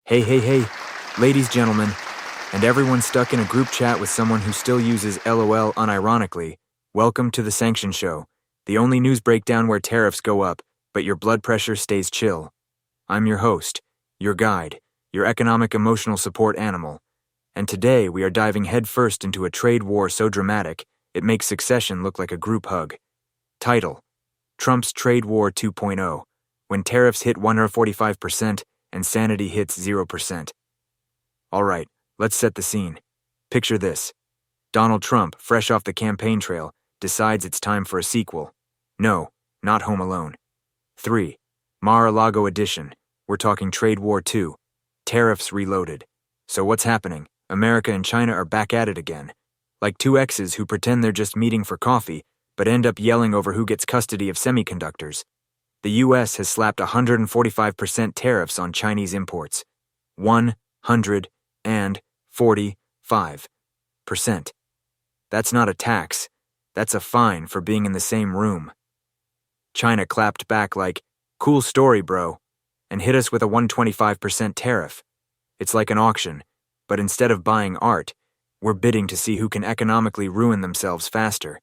Hey, ladies, gentlemen, and everyone stuck in a group chat with someone who still uses LOL unironically, welcome to the Sanction Show, the only news breakdown where tariffs go up, but your blood pressure stays chill. I'm your host, your guide, your economic emotional support animal, and today we are diving headfirst into a trade war so dramatic, it makes succession look like a group hug. Title: Trump's Trade War 2.0, when tariffs hit 145%, and Sanity hits 0%. Alright, let's set the scene. Picture this. Donald Trump, fresh off the campaign trail, decides it's time for a sequel. No, not Home Alone. 3. Mar-a-Lago edition. We're talking Trade War 2. Tariffs reloaded. So what's happening? America and China are back at it again. Like two exes who pretend they're just meeting for coffee, but end up yelling over who gets custody of semiconductors. The U.S. has slapped 145% tariffs on Chinese imports. 145%. That's not a tax. That's a fine for being in the same room. China clapped back like, "Cool story, bro," and hit us with a 125% tariff. It's like an auction, but instead of buying art, we're bidding to see who can economically ruin themselves faster.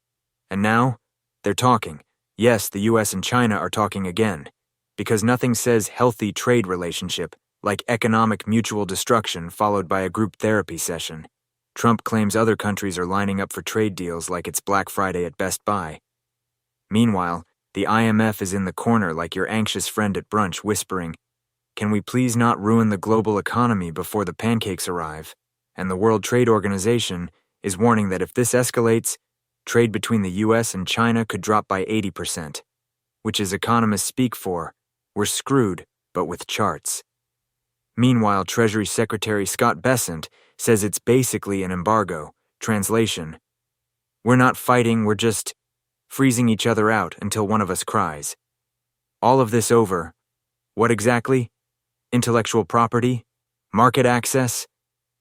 And now, they're talking. Yes, the US and China are talking again, because nothing says healthy trade relationship like economic mutual destruction followed by a group therapy session. Trump claims other countries are lining up for trade deals like it's Black Friday at Best Buy. Meanwhile, the IMF is in the corner like your anxious friend at brunch whispering, "Can we please not ruin the global economy before the pancakes arrive?" And the World Trade Organization is warning that if this escalates, trade between the US and China could drop by 80%, which as economists speak for, we're screwed, but with charts. Meanwhile, Treasury Secretary Scott Bessent says it's basically an embargo. Translation: we're not fighting, we're just freezing each other out until one of us cries. All of this over, what exactly? Intellectual property? Market access?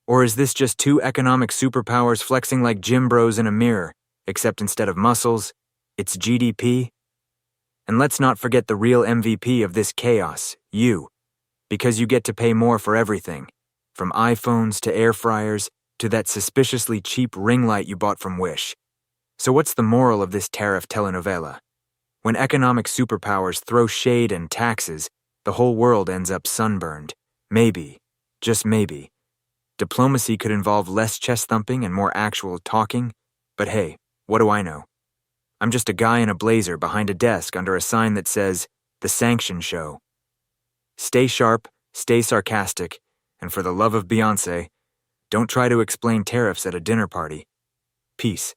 Or is this just two economic superpowers flexing like gym bros in a mirror? Except instead of muscles, it's GDP. And let's not forget the real MVP of this chaos, you. Because you get to pay more for everything, from iPhones to air fryers to that suspiciously cheap ring light you bought from Wish. So what's the moral of this tariff telenovela? When economic superpowers throw shade and taxes, the whole world ends up sunburned. Maybe, just maybe, diplomacy could involve less chest thumping and more actual talking, but hey, what do I know? I'm just a guy in a blazer behind a desk under a sign that says, The Sanction Show. Stay sharp, stay sarcastic, and for the love of Beyoncé, don't try to explain tariffs at a dinner party. Peace.